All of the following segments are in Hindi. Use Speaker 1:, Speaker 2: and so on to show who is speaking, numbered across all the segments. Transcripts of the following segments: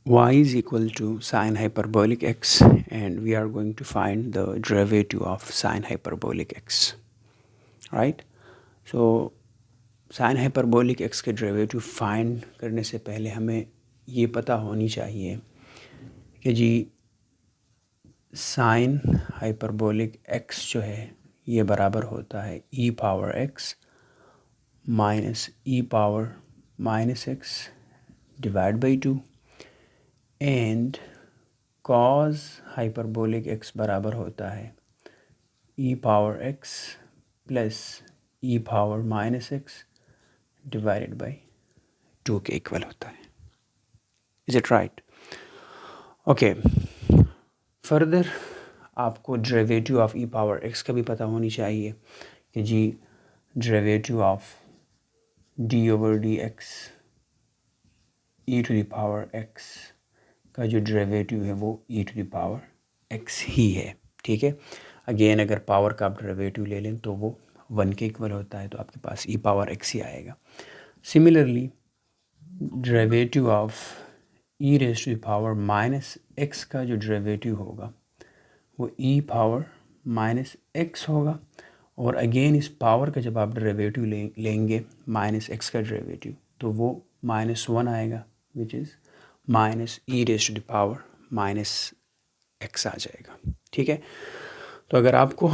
Speaker 1: y is equal to sine hyperbolic x, and we are going to find the derivative of sine hyperbolic x, right? So sign hyperbolic x के डेरिवेटिव फाइंड करने से पहले हमें ये पता होनी चाहिए कि जी साइन हाइपरबोलिक एक्स जो है ये बराबर होता है e power x minus e power minus x divide by 2, and cos hyperbolic x बराबर होता है e power x plus e power minus x divided by 2 के इक्वल होता है. Is it right? Okay, further आपको derivative of e power x का भी पता होनी चाहिए कि जी derivative of d over d x e to the power x का जो डेरिवेटिव है वो ई टू द पावर एक्स ही है. ठीक है, अगेन अगर पावर का आप डेरिवेटिव ले लें तो वो 1 के इक्वल होता है, तो आपके पास ई पावर एक्स ही आएगा. Similarly derivative of e raise to the power minus x का जो डेरिवेटिव होगा वो ई पावर माइनस एक्स होगा, और अगेन इस पावर का जब आप डेरिवेटिव लेंगे माइनस एक्स का डेरिवेटिव तो वो -1 आएगा, which is minus e raise to the power minus x आ जाएगा. ठीक है, तो अगर आपको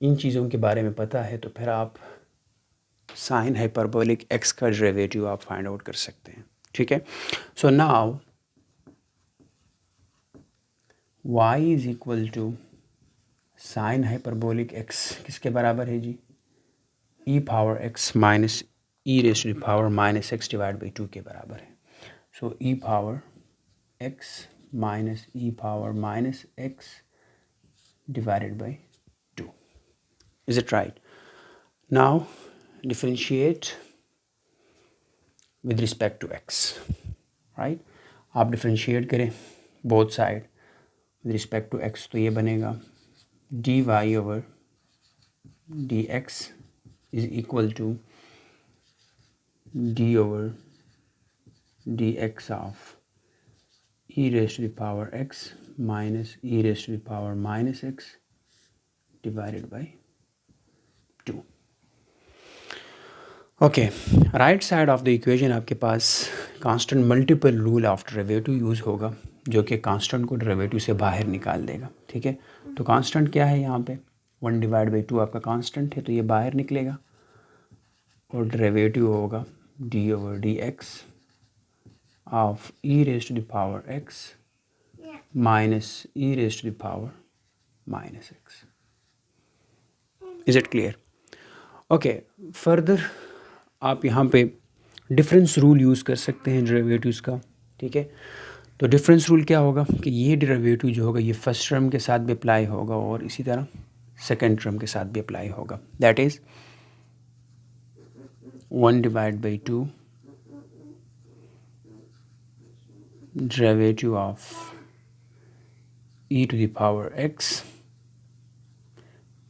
Speaker 1: इन चीज़ों के बारे में पता है तो फिर आप साइन हाइपरबोलिक एक्स का डेरिवेटिव आप फाइंड आउट कर सकते हैं. ठीक है, so now y is equal to sine hyperbolic x किसके बराबर है जी? E power x minus e raise to the power minus x divide by 2 के बराबर है. So e power x minus e power minus x divided by 2. Is it right? Now differentiate with respect to x, right? आप डिफरेंशिएट करें both side with respect to x, तो ये बनेगा d y over d x is equal to d over d x of e raise to the power x minus e raise to the power minus x divided by 2. Okay, right side of the equation आपके पास constant multiple rule of derivative use होगा, जो कि कांस्टेंट को डेरिवेटिव से बाहर निकाल देगा. ठीक है, तो कांस्टेंट क्या है यहाँ पे? 1 डिवाइड बाई 2 आपका कांस्टेंट है, तो ये बाहर निकलेगा और डेरिवेटिव होगा d over d x of e raise to the power x minus e raise to the power minus x. Is it clear? Okay, further आप यहाँ पे डिफरेंस रूल यूज़ कर सकते हैं डेरिवेटिव्स का. ठीक है, तो डिफरेंस रूल क्या होगा कि ये डेरिवेटिव जो होगा ये फर्स्ट टर्म के साथ भी अप्लाई होगा और इसी तरह सेकेंड टर्म के साथ भी अप्लाई होगा. That is 1 divide by 2 derivative of e to the power x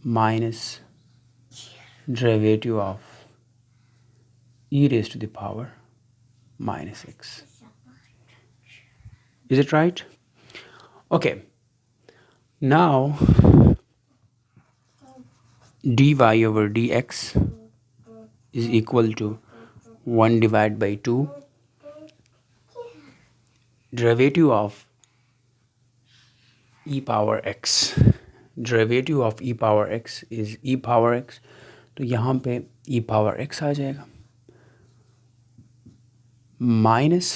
Speaker 1: minus derivative of e raised to the power minus x. Is it right? Okay, now dy over dx is equal to 1 divided by 2 derivative of e power x. Derivative of e power x is e power x, तो यहाँ पे e power x आ जाएगा माइनस,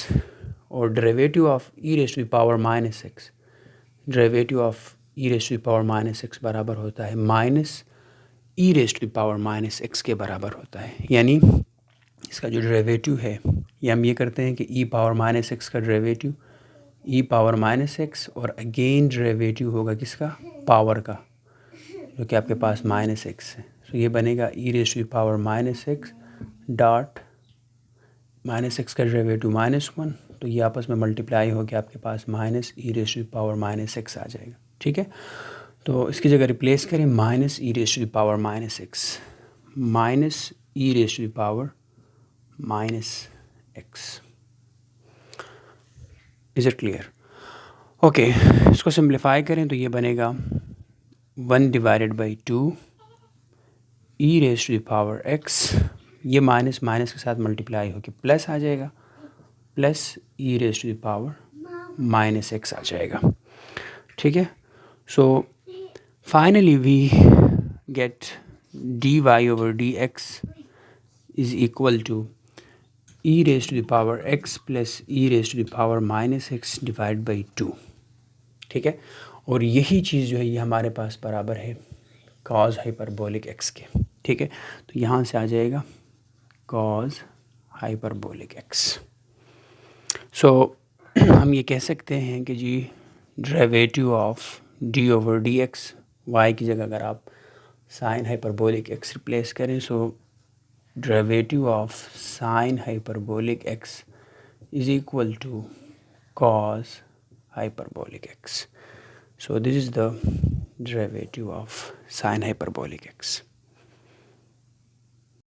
Speaker 1: और derivative of e raise to the power minus x, derivative of e raise to the power minus x बराबर होता है minus e raise to the power minus x के बराबर होता है. यानी इसका जो डेरिवेटिव है ये हम ये करते हैं कि ई पावर माइनस एक्स का डेरिवेटिव ई पावर माइनस एक्स, और अगेन डेरिवेटिव होगा किसका? पावर का, जो कि आपके पास माइनस एक्स है. तो ये बनेगा e raise to the power minus x dot minus x का डेरिवेटिव -1, तो ये आपस में मल्टीप्लाई हो गया, आपके पास minus e raise to the power minus x आ जाएगा. ठीक है, तो इसकी जगह रिप्लेस करें minus e raise to the power minus x minus e raise to the power minus x. Is it clear? Okay, इसको सिंप्लीफाई करें तो ये बनेगा 1 divided by 2 e raise to the power x, ये माइनस माइनस के साथ मल्टीप्लाई होकर प्लस आ जाएगा, plus e raise to the power minus x आ जाएगा। ठीक है, so finally we get d y over d x is equal to e raise to the power x plus e raise to the power minus x divide by 2। ठीक है, और यही चीज़ जो है ये हमारे पास बराबर है कॉज हाइपरबोलिक एक्स के। ठीक है, तो यहाँ से आ जाएगा कॉज हाइपरबोलिक एक्स। सो हम ये कह सकते हैं कि जी derivative of d over d x, y की जगह अगर आप साइन हाइपरबोलिक एक्स रिप्लेस करें, so derivative of sine hyperbolic x is equal to cos hyperbolic x. So this is the derivative of sin hyperbolic x.